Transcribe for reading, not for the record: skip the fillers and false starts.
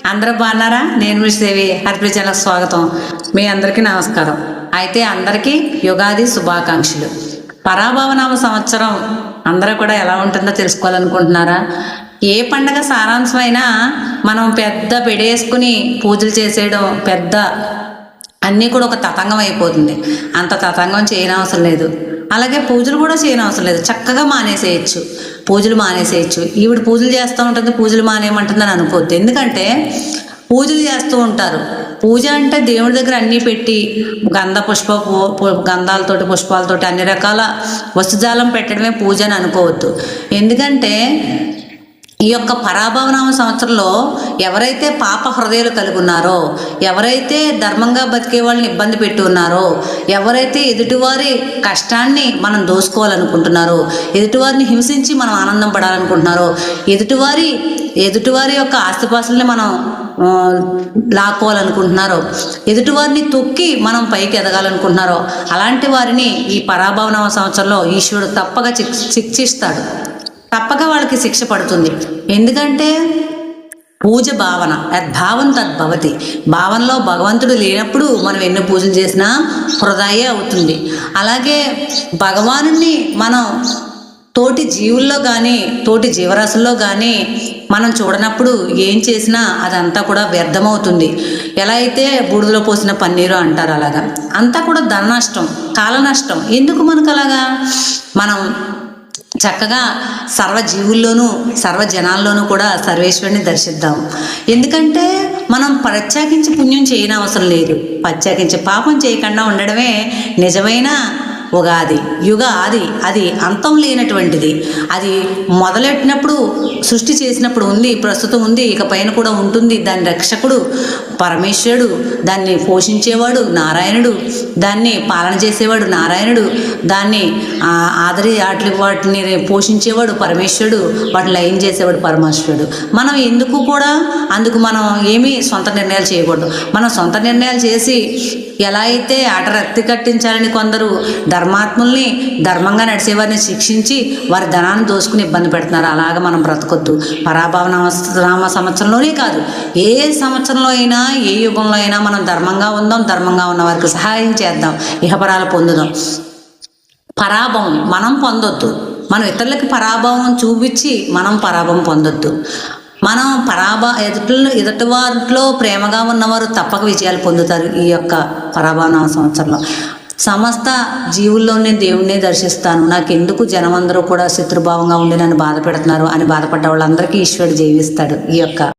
అందరూ బాగున్నారా? నేను మీ శ్రీదేవి హరిప్రియ ఛానల్కి స్వాగతం. మీ అందరికీ నమస్కారం. అయితే అందరికీ యుగాది శుభాకాంక్షలు. పరాభవనామ సంవత్సరం అందరూ కూడా ఎలా ఉంటుందో తెలుసుకోవాలనుకుంటున్నారా? ఏ పండగ సారాంశమైనా మనం పెద్ద పెడేసుకుని పూజలు చేసేయడం పెద్ద అన్నీ కూడా ఒక తతంగం అయిపోతుంది. అంత తతంగం చేయనవసరం లేదు. అలాగే పూజలు కూడా చేయనవసరం లేదు. చక్కగా మానేసేయచ్చు, పూజలు మానేసేయచ్చు. ఈవిడ పూజలు చేస్తూ ఉంటుంది, పూజలు మానేయమంటుందని అనుకోవద్దు. ఎందుకంటే పూజలు చేస్తూ ఉంటారు. పూజ అంటే దేవుడి దగ్గర అన్నీ పెట్టి గంధాలతోటి పుష్పాలతోటి అన్ని రకాల వస్తుజాలం పెట్టడమే పూజ అని అనుకోవద్దు. ఎందుకంటే ఈ యొక్క పరాభవనామ సంవత్సరంలో ఎవరైతే పాప హృదయాలు కలిగి ఉన్నారో, ఎవరైతే ధర్మంగా బతికే వాళ్ళని ఇబ్బంది పెట్టి ఉన్నారో, ఎవరైతే ఎదుటివారి కష్టాన్ని మనం దోసుకోవాలనుకుంటున్నారో, ఎదుటివారిని హింసించి మనం ఆనందం పడాలనుకుంటున్నారో, ఎదుటివారి యొక్క ఆస్తిపాస్తుల్ని మనం లాక్కోవాలనుకుంటున్నారో, ఎదుటివారిని తొక్కి మనం పైకి ఎదగాలనుకుంటున్నారో, అలాంటి వారిని ఈ పరాభవనామ సంవత్సరంలో ఈశ్వరుడు తప్పక శిక్షిస్తాడు. తప్పక వాళ్ళకి శిక్ష పడుతుంది. ఎందుకంటే పూజ భావన, యద్భావం తద్భవతి. భావనలో భగవంతుడు లేనప్పుడు మనం ఎన్ని పూజలు చేసినా వృధాయే అవుతుంది. అలాగే భగవానుణ్ణి మనం తోటి జీవుల్లో కానీ తోటి జీవరాశుల్లో కానీ మనం చూడనప్పుడు ఏం చేసినా అదంతా కూడా వ్యర్థమవుతుంది. ఎలా అయితే బూడిదలో పోసిన పన్నీరు అంటారు, అలాగా అంతా కూడా ధన నష్టం, కాల నష్టం. ఎందుకు మనకు అలాగా? మనం చక్కగా సర్వజీవుల్లోనూ సర్వజనాల్లోనూ కూడా సర్వేశ్వరుని దర్శిద్దాం. ఎందుకంటే మనం ప్రత్యేకించి పుణ్యం చేయనవసరం లేదు. ప్రత్యేకించి పాపం చేయకుండా ఉండడమే నిజమైన ఉగాది, యుగాది. అది అంతం లేనటువంటిది. అది మొదలెట్టినప్పుడు సృష్టి చేసినప్పుడు ఉంది, ప్రస్తుతం ఉంది, ఇక పైన కూడా ఉంటుంది. దాని రక్షకుడు పరమేశ్వరుడు, దాన్ని పోషించేవాడు నారాయణుడు, దాన్ని పాలన చేసేవాడు నారాయణుడు, దాన్ని వాటిని పోషించేవాడు పరమేశ్వరుడు, వాటిని లయం చేసేవాడు పరమేశ్వరుడు. మనం అందుకు మనం ఏమీ సొంత నిర్ణయాలు చేయకూడదు. మనం సొంత నిర్ణయాలు చేసి ఎలా అయితే రక్తి కట్టించాలని కొందరు ధర్మాత్ముల్ని, ధర్మంగా నడిచేవారిని శిక్షించి వారి ధనాన్ని దోసుకుని ఇబ్బంది పెడుతున్నారు, అలాగా మనం బ్రతకొద్దు. పరాభవనామ సంవత్సరంలోనే కాదు, ఏ సంవత్సరంలో అయినా ఏ యుగంలో అయినా మనం ధర్మంగా ఉందాం, ధర్మంగా ఉన్న వారికి సహాయం చేద్దాం, ఇహపరాలు పొందుదాం. పరాభవం మనం పొందొద్దు. మనం ఇతరులకి పరాభవం చూపించి మనం పరాభవం పొందొద్దు. మనం ఎదుటి వారిలో ప్రేమగా ఉన్నవారు తప్పక విజయాలు పొందుతారు. ఈ యొక్క పరాభవనామ సంవత్సరంలో సమస్త జీవుల్లోనే దేవుణ్ణి దర్శిస్తాను, నాకెందుకు జనమందరూ కూడా శత్రుభావంగా ఉండి నన్ను బాధ పెడుతున్నారు అని బాధపడ్డ వాళ్ళందరికీ ఈశ్వరుడు జీవిస్తాడు. ఈ యొక్క